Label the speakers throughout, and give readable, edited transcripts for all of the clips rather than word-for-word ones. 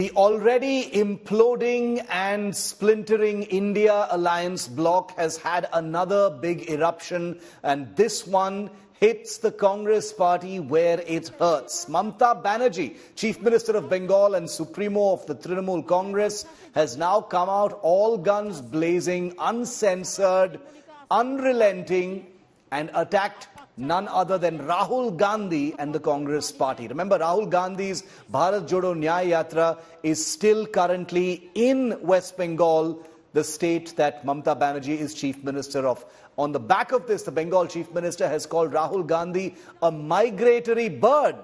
Speaker 1: The already imploding and splintering India alliance bloc has had another big eruption, and this one hits the Congress party where it hurts. Mamata Banerjee, Chief Minister of Bengal and Supremo of the Trinamool Congress, has now come out all guns blazing, uncensored, unrelenting, and attacked none other than Rahul Gandhi and the Congress party. Remember, Rahul Gandhi's Bharat Jodo Nyaya Yatra is still currently in West Bengal, the state that Mamata Banerjee is Chief Minister of. On the back of this, the Bengal Chief Minister has called Rahul Gandhi a migratory bird,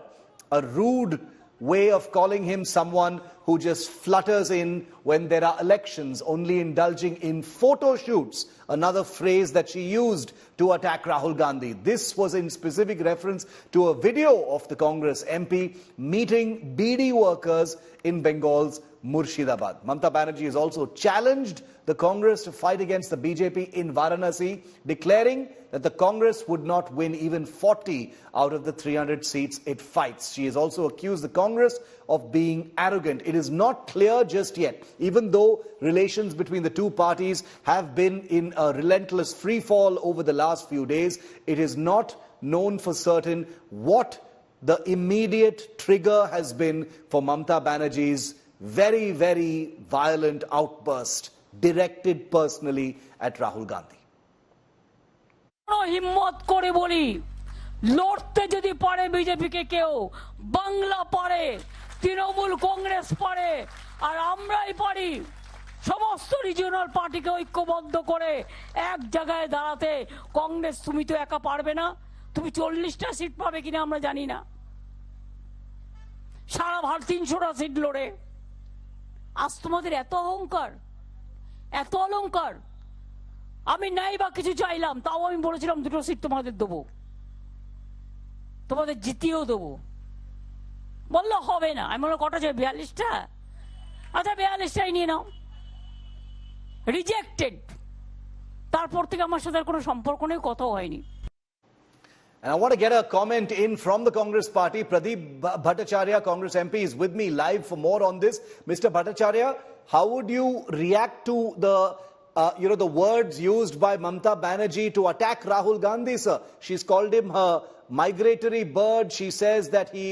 Speaker 1: a rude way of calling him someone who just flutters in when there are elections, only indulging in photo shoots, another phrase that she used to attack Rahul Gandhi. This was in specific reference to a video of the Congress MP meeting beedi workers in Bengal's Murshidabad. Mamata Banerjee has also challenged the Congress to fight against the BJP in Varanasi, declaring that the Congress would not win even 40 out of the 300 seats it fights. She has also accused the Congress of being arrogant. It is not clear just yet, even though relations between the two parties have been in a relentless free fall over the last few days, it is not known for certain what the immediate trigger has been for Mamata Banerjee's very, very violent outburst directed personally at Rahul Gandhi.
Speaker 2: हिम्मत करे बोली लड़ते यदि पारे BJP के केउ बांग्ला पारे तृणमूल कांग्रेस पारे और আমরাই পারি সমস্ত রিজিওনাল পার্টিকে ঐক্যবদ্ধ করে এক জায়গায় দাঁড়াতে কংগ্রেস তুমি তো একা পারবে না তুমি 40টা সিট পাবে কিনা আমরা জানি না সারা ভারত 300টা সিট লড়ে আজ তোমাদের এত অহংকার এত অলংকার আমি নাই বা কিছু চাইলাম তাও আমি বলেছিলাম দুটো সিট তোমাদের দেব তোমাদের জিতিয়েও দেব বললো হবে না আমি বললাম কটা চাই 42টা আচ্ছা 42টাই নিয়ে নাও রিজেক্টেড তারপর থেকে আমার সাথে কোনো সম্পর্ক নেই কথাও হয়নি
Speaker 1: And I want to get a comment in from the Congress party. Pradeep Bhattacharya, Congress MP, is with me live for more on this. Mr. Bhattacharya, how would you react to the words used by Mamata Banerjee to attack Rahul Gandhi, sir? She's called him her migratory bird. She says that he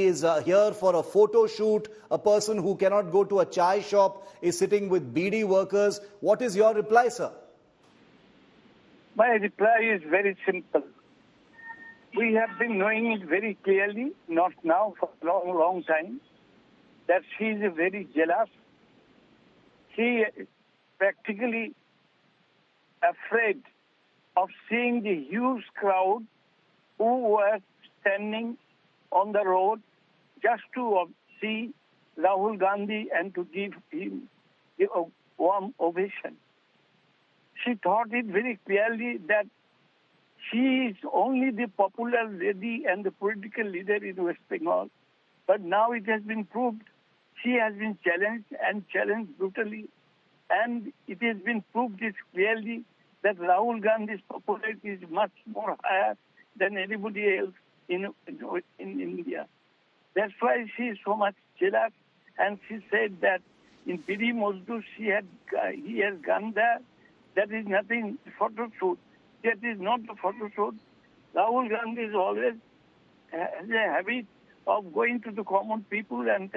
Speaker 1: is here for a photo shoot. A person who cannot go to a chai shop is sitting with beedi workers. What is your reply, sir?
Speaker 3: My reply is very simple. We have been knowing it very clearly, not now, for a long, long time, that she is very jealous. She is practically afraid of seeing the huge crowd who were standing on the road just to see Rahul Gandhi and to give him a warm ovation. She thought it very clearly that she is only the popular lady and the political leader in West Bengal. But now it has been proved she has been challenged and challenged brutally. And it has been proved clearly that Rahul Gandhi's popularity is much more higher than anybody else in India. That's why she is so much jealous. And she said that in Piri Mozdu he has gone there. That is nothing, photo shoot. That is not a photo shoot. Rahul Gandhi is always has a habit of going to the common people and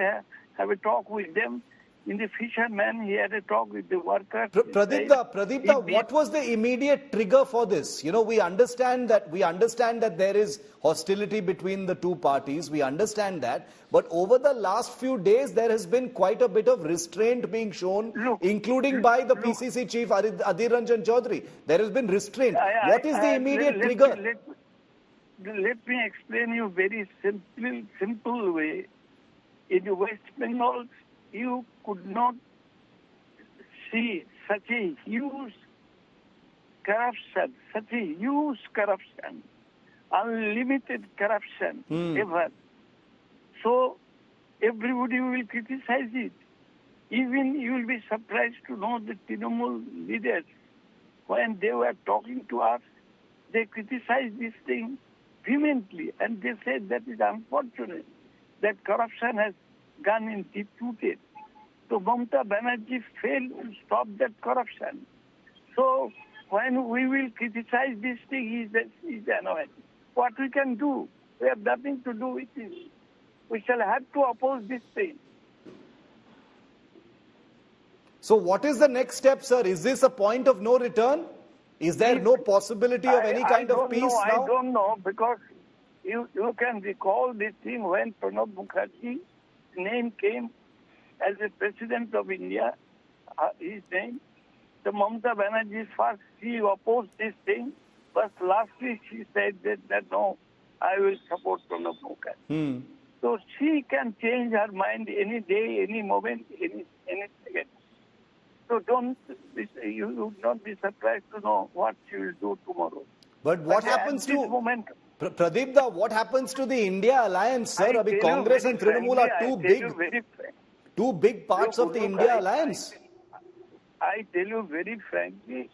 Speaker 3: have a talk with them. In the fishermen, he had a talk with the workers.
Speaker 1: Pradeep, what was the immediate trigger for this? You know, we understand that there is hostility between the two parties. We understand that. But over the last few days, there has been quite a bit of restraint being shown, including by the PCC chief, Adhir Ranjan Chaudhary. There has been restraint. What is the immediate trigger?
Speaker 3: Let me explain you very simple way. In the West Bengal, you could not see such a huge corruption, unlimited corruption ever. So everybody will criticize it. Even you will be surprised to know the Trinamool leaders, when they were talking to us, they criticized this thing vehemently, and they said that is unfortunate that corruption has gone in deep-rooted. So Mamata Banerjee failed to stop that corruption. So when we will criticize this thing, he's annoyed. What we can do? We have nothing to do with it. We shall have to oppose this thing.
Speaker 1: So what is the next step, sir? Is this a point of no return? Is there no possibility of any kind of peace now?
Speaker 3: I don't know, because you can recall this thing when Pradeep Mukherjee's name came as a president of India, his name. The Mamata Banerjee first, she opposed this thing, but lastly she said that no, I will support Pradeep Mukherjee. So she can change her mind any day, any moment, any second. So you would not be surprised to know what she will do tomorrow.
Speaker 1: But what happens to Pradeep da, what happens to the India alliance, sir? Abhi Congress and Trinamool are two big parts of the India alliance.
Speaker 3: I tell you very frankly,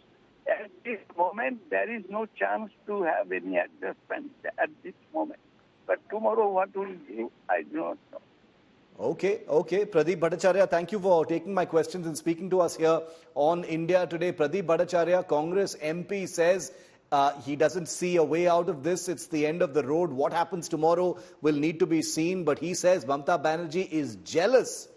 Speaker 3: at this moment there is no chance to have any adjustment at this moment. But tomorrow what will do, I do not know.
Speaker 1: Okay. Pradeep Bhattacharya, thank you for taking my questions and speaking to us here on India Today. Pradeep Bhattacharya, Congress MP, says he doesn't see a way out of this. It's the end of the road. What happens tomorrow will need to be seen. But he says Mamata Banerjee is jealous.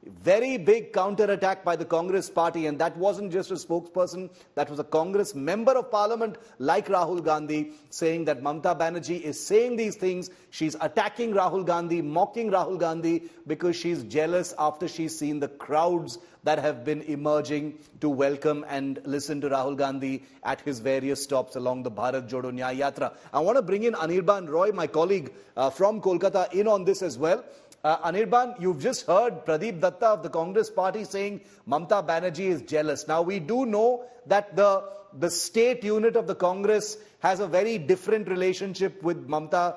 Speaker 1: Very big counter-attack by the Congress party, and that wasn't just a spokesperson, that was a Congress member of parliament like Rahul Gandhi saying that Mamata Banerjee is saying these things. She's attacking Rahul Gandhi, mocking Rahul Gandhi because she's jealous after she's seen the crowds that have been emerging to welcome and listen to Rahul Gandhi at his various stops along the Bharat, Jodo, Nyaya Yatra. I want to bring in Anirban Roy, my colleague from Kolkata, in on this as well. Anirban, you've just heard Pradeep Datta of the Congress party saying Mamata Banerjee is jealous. Now, we do know that the state unit of the Congress has a very different relationship with Mamata,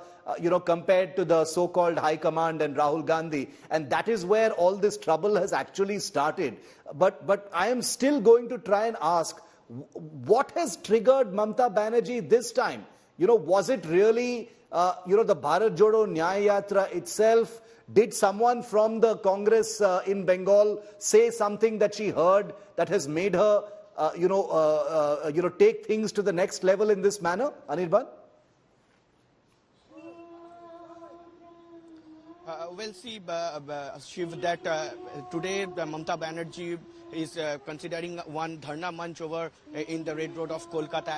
Speaker 1: compared to the so-called High Command and Rahul Gandhi. And that is where all this trouble has actually started. But I am still going to try and ask, what has triggered Mamata Banerjee this time? Was it really, the Bharat Jodo Nyaya Yatra itself? Did someone from the Congress in Bengal say something that she heard that has made her, take things to the next level in this manner, Anirban?
Speaker 4: We'll see, Shiv, that today Mamata Banerjee is considering one Dharna Manch over in the Red Road of Kolkata.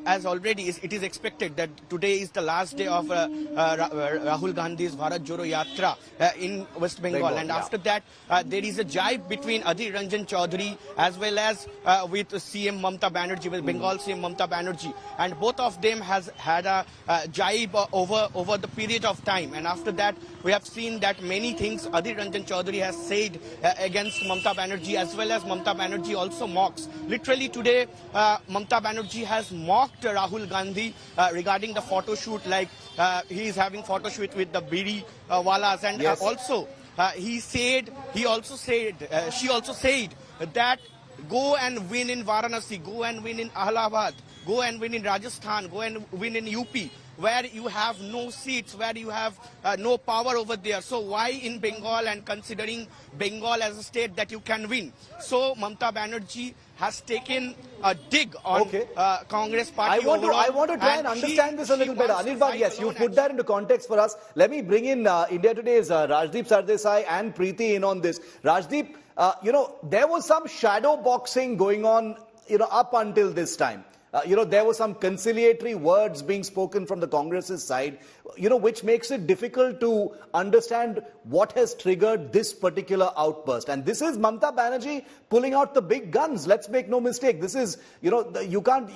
Speaker 4: As already it is expected that today is the last day of Rahul Gandhi's Bharat Jodo Yatra in West Bengal. And after that, there is a jibe between Adhir Ranjan Chaudhary as well as with CM Mamata Banerjee, with Bengal CM Mamata Banerjee. And both of them has had a jibe over the period of time. And after that, we have seen that many things Adhir Ranjan Chaudhary has said against Mamata Banerjee, as well as Mamata Banerjee also mocks. Literally today, Mamata Banerjee has mocked Rahul Gandhi regarding the photo shoot, like he is having photo shoot with the Biri Walas, and
Speaker 1: yes.
Speaker 4: She also said that go and win in Varanasi, go and win in Allahabad, go and win in Rajasthan, go and win in UP, where you have no seats, where you have no power over there. So why in Bengal, and considering Bengal as a state that you can win? So Mamata Banerjee has taken a dig on Congress party overall.
Speaker 1: I want to try and understand this a little better. Anirban, yes, you put that into context for us. Let me bring in India Today's Rajdeep Sardesai and Preeti in on this. Rajdeep, there was some shadow boxing going on, up until this time. There were some conciliatory words being spoken from the Congress's side, which makes it difficult to understand what has triggered this particular outburst. And this is Mamata Banerjee pulling out the big guns. Let's make no mistake. This is, you can't,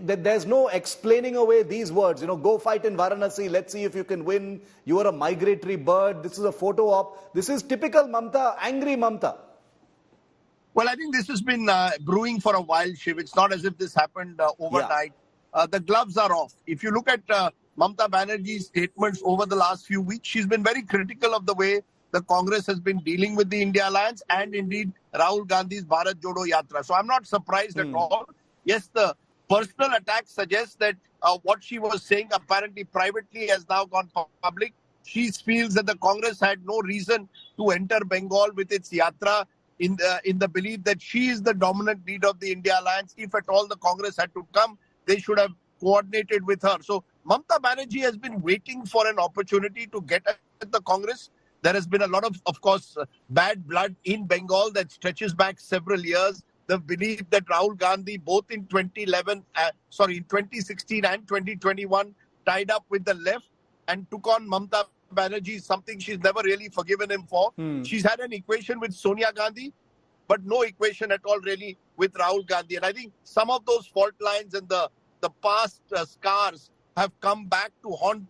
Speaker 1: there's no explaining away these words. Go fight in Varanasi. Let's see if you can win. You are a migratory bird. This is a photo op. This is typical Mamata, angry Mamata.
Speaker 5: Well, I think this has been brewing for a while, Shiv. It's not as if this happened overnight. Yeah. The gloves are off. If you look at Mamata Banerjee's statements over the last few weeks, she's been very critical of the way the Congress has been dealing with the India Alliance and indeed Rahul Gandhi's Bharat Jodo Yatra. So I'm not surprised at all. Yes, the personal attack suggests that what she was saying apparently privately has now gone public. she feels that the Congress had no reason to enter Bengal with its Yatra in the belief that she is the dominant leader of the India alliance. If at all the Congress had to come, they should have coordinated with her. So Mamata Banerjee has been waiting for an opportunity to get at the Congress. There has been a lot of course, bad blood in Bengal that stretches back several years. The belief that Rahul Gandhi, both in 2016 and 2021, tied up with the left and took on Mamata Banerjee, something she's never really forgiven him for. She's had an equation with Sonia Gandhi, but no equation at all really with Rahul Gandhi. And I think some of those fault lines and the past scars have come back to haunt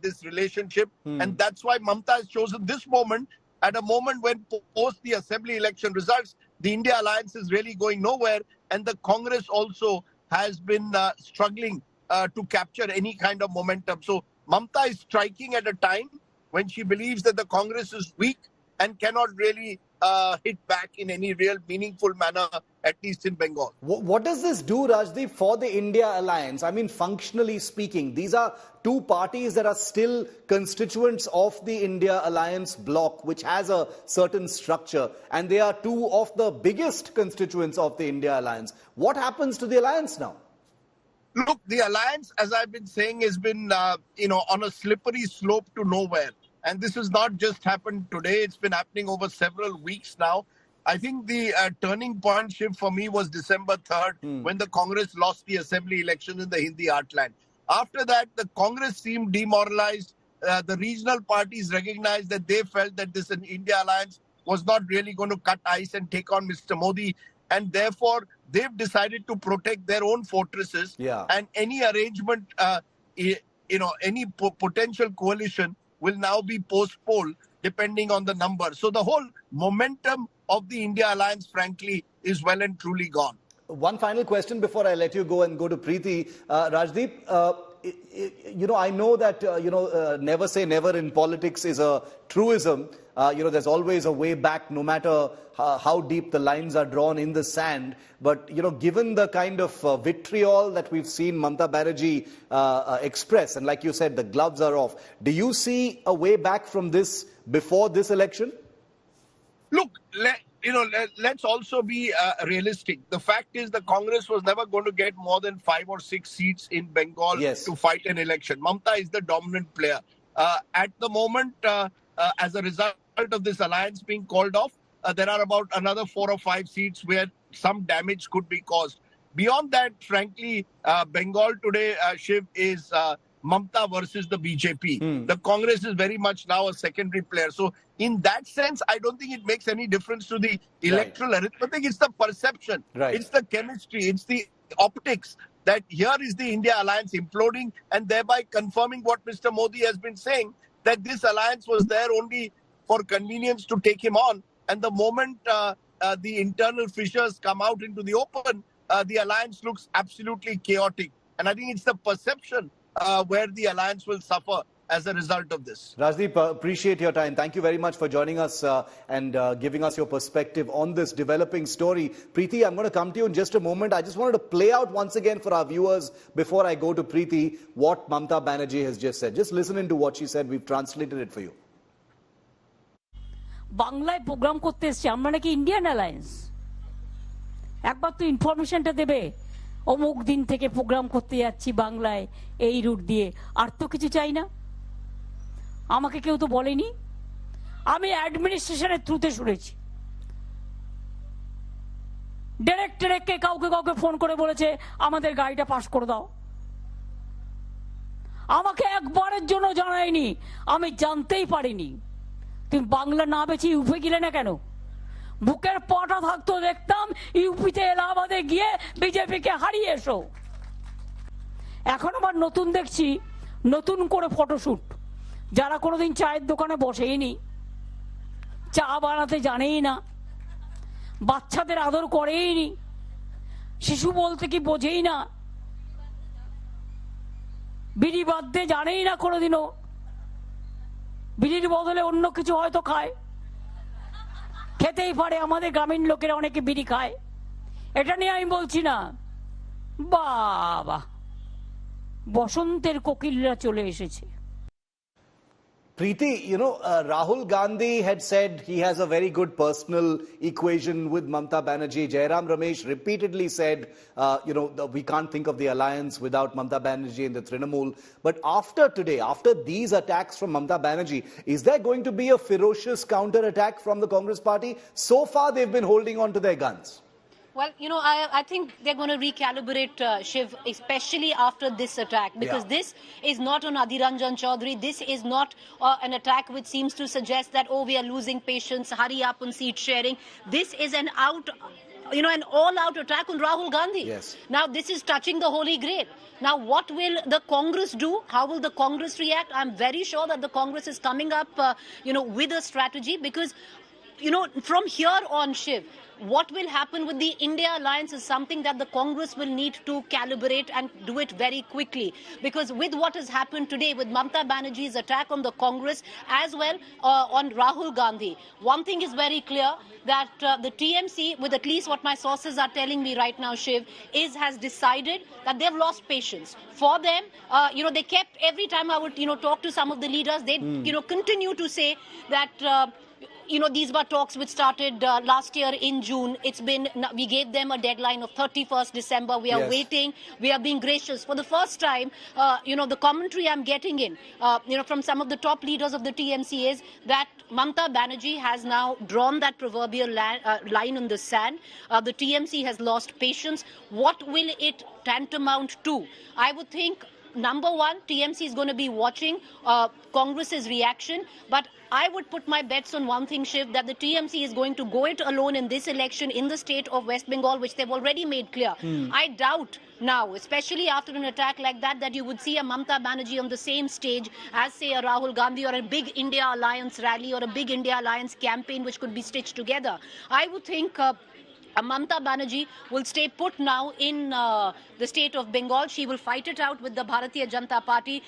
Speaker 5: this relationship. And that's why Mamata has chosen this moment, at a moment when post the assembly election results, the India alliance is really going nowhere. And the Congress also has been struggling to capture any kind of momentum. So Mamata is striking at a time when she believes that the Congress is weak and cannot really hit back in any real meaningful manner, at least in Bengal.
Speaker 1: What does this do, Rajdeep, for the India alliance? I mean, functionally speaking, these are two parties that are still constituents of the India alliance bloc, which has a certain structure, and they are two of the biggest constituents of the India alliance. What happens to the alliance now?
Speaker 5: Look, the alliance, as I've been saying, has been, on a slippery slope to nowhere. And this has not just happened today. It's been happening over several weeks now. I think the turning point shift for me was December 3rd, when the Congress lost the assembly election in the Hindi heartland. After that, the Congress seemed demoralized. The regional parties recognized that they felt that this India alliance was not really going to cut ice and take on Mr. Modi. And therefore, they've decided to protect their own fortresses. And any arrangement, any potential coalition will now be postponed depending on the number. So the whole momentum of the India alliance, frankly, is well and truly gone.
Speaker 1: One final question before I let you go and go to Preeti. Rajdeep, I know that, never say never in politics is a truism. There's always a way back, no matter how deep the lines are drawn in the sand. But, given the kind of vitriol that we've seen Mamata Banerjee express, and like you said, the gloves are off, do you see a way back from this before this election?
Speaker 5: Look, let's also be realistic. The fact is the Congress was never going to get more than 5 or 6 seats in Bengal to fight an election. Mamata is the dominant player. At the moment, as a result of this alliance being called off, there are about another 4 or 5 seats where some damage could be caused. Beyond that, frankly, Bengal today, Shiv, is Mamata versus the BJP. The Congress is very much now a secondary player. So in that sense, I don't think it makes any difference to the electoral arithmetic. It's the perception. It's the chemistry. It's the optics that here is the India alliance imploding and thereby confirming what Mr. Modi has been saying, that this alliance was there only for convenience to take him on. And the moment the internal fissures come out into the open, the alliance looks absolutely chaotic. And I think it's the perception where the alliance will suffer as a result of this.
Speaker 1: Rajdeep, appreciate your time. Thank you very much for joining us and giving us your perspective on this developing story. Preeti, I'm going to come to you in just a moment. I just wanted to play out once again for our viewers before I go to Preeti what Mamata Banerjee has just said. Just listen into what she said. We've translated it for you.
Speaker 2: বাংলায় programme করতে এসেছে আমরা নাকি Indian alliance একবার তো ইনফরমেশনটা দেবে অমুক দিন থেকে প্রোগ্রাম করতে যাচ্ছি বাংলায় এই রুট দিয়ে আর তো কিছু চাই না আমাকে কেউ তো বলেনি আমি অ্যাডমিনিস্ট্রেশনের থ্রুতে শুনেছি ডাইরেক্টরকে কাউকে ফোন করে বলেছে আমাদের গাড়িটা পাস করে দাও আমাকে একবারের জন্য জানায়নি আমি জানতেই পারিনি তুমি বাংলা না বেছে ইউপি গেলে না কেন বুকের পাটা থাকতো দেখতাম ইউপিতে এলাহাবাদে গিয়ে বিজেপিকে হারিয়ে এসো এখন আবার নতুন দেখছি নতুন করে ফটোশুট যারা কোনোদিন চায়ের দোকানে বসেইনি চা বানাতে জানেই না বাচ্চাদের আদর করেইনি শিশু বলতে কি বোঝেই না বিড়ি বাঁধতে জানেই না কোনোদিনও বিড়ির বদলে অন্য কিছু হয়তো খায় খেতেই পারে আমাদের গ্রামীণ লোকেরা অনেকে বিড়ি খায় এটা নিয়ে আমি বলছি না বাবা বসন্তের কোকিলরা চলে এসেছে
Speaker 1: Preeti, Rahul Gandhi had said he has a very good personal equation with Mamata Banerjee. Jairam Ramesh repeatedly said, we can't think of the alliance without Mamata Banerjee and the Trinamool. But after today, after these attacks from Mamata Banerjee, is there going to be a ferocious counter-attack from the Congress party? So far, they've been holding on to their guns.
Speaker 6: Well, I think they're going to recalibrate, Shiv, especially after this attack, because this is not on Adhir Ranjan Chaudhary. This is not an attack which seems to suggest that, we are losing patience, hurry up on seat sharing. This is an all-out attack on Rahul Gandhi.
Speaker 1: Yes.
Speaker 6: Now, this is touching the Holy Grail. Now, what will the Congress do? How will the Congress react? I'm very sure that the Congress is coming up, with a strategy, because, from here on, Shiv, what will happen with the India alliance is something that the Congress will need to calibrate and do it very quickly. Because with what has happened today, with Mamata Banerjee's attack on the Congress as well on Rahul Gandhi, one thing is very clear, that the TMC, with at least what my sources are telling me right now, Shiv, has decided that they've lost patience. For them, they kept, every time I would, talk to some of the leaders, they, continue to say that, these were talks which started last year in June. We gave them a deadline of 31st December. We are waiting. We are being gracious. For the first time, the commentary I'm getting in, from some of the top leaders of the TMC is that Mamata Banerjee has now drawn that proverbial line in the sand. The TMC has lost patience. What will it tantamount to? I would think, number one, TMC is going to be watching Congress's reaction. But I would put my bets on one thing, Shiv, that the TMC is going to go it alone in this election in the state of West Bengal, which they've already made clear. I doubt now, especially after an attack like that, that you would see a Mamata Banerjee on the same stage as, say, a Rahul Gandhi or a big India Alliance rally or a big India Alliance campaign which could be stitched together. I would think Mamata Banerjee will stay put now in the state of Bengal. She will fight it out with the Bharatiya Janata Party.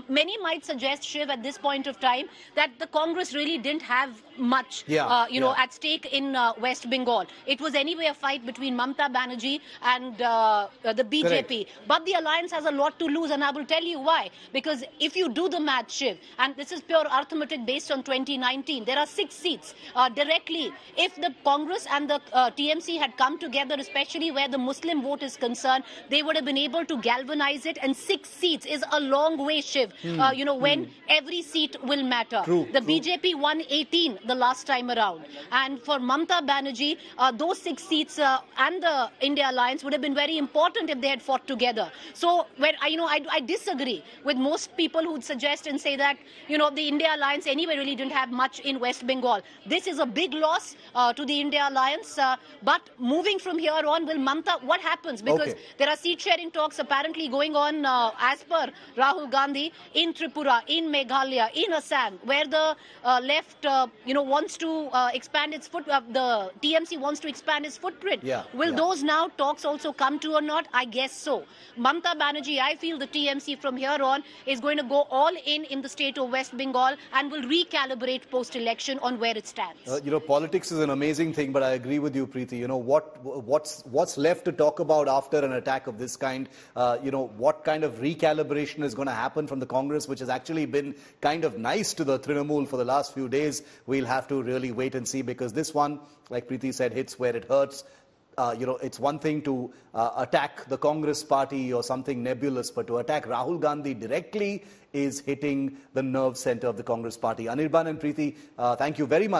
Speaker 6: Many might suggest, Shiv, at this point of time, that the Congress really didn't have much, at stake in West Bengal. It was anyway a fight between Mamata Banerjee and the BJP.
Speaker 1: Correct.
Speaker 6: But the alliance has a lot to lose, and I will tell you why. Because if you do the math, Shiv, and this is pure arithmetic based on 2019, there are 6 seats directly. If the Congress and the TMC had come together, especially where the Muslim vote is concerned, they would have been able to galvanize it, and 6 seats is a long way, Shiv, when every seat will matter. The BJP won 18 the last time around. And for Mamata Banerjee, those 6 seats and the India Alliance would have been very important if they had fought together. So, I disagree with most people who would suggest and say that, the India Alliance anyway really didn't have much in West Bengal. This is a big loss to the India Alliance. But moving from here on, will Mamata, what happens? Because there are seat-sharing talks apparently going on as per Rahul Gandhi in Tripura, in Meghalaya, in Assam, where the left, wants to expand its the TMC wants to expand its footprint. Will those now talks also come to or not? I guess so. Mamata Banerjee, I feel the TMC from here on is going to go all in the state of West Bengal and will recalibrate post-election on where it stands.
Speaker 1: Politics is an amazing thing, but I agree with you, Preeti. What's left to talk about after an attack of this kind? What kind of recalibration is going to happen from the Congress, which has actually been kind of nice to the Trinamool for the last few days? We'll have to really wait and see, because this one, like Preeti said, hits where it hurts. It's one thing to attack the Congress party or something nebulous, but to attack Rahul Gandhi directly is hitting the nerve center of the Congress party. Anirban and Preeti, thank you very much.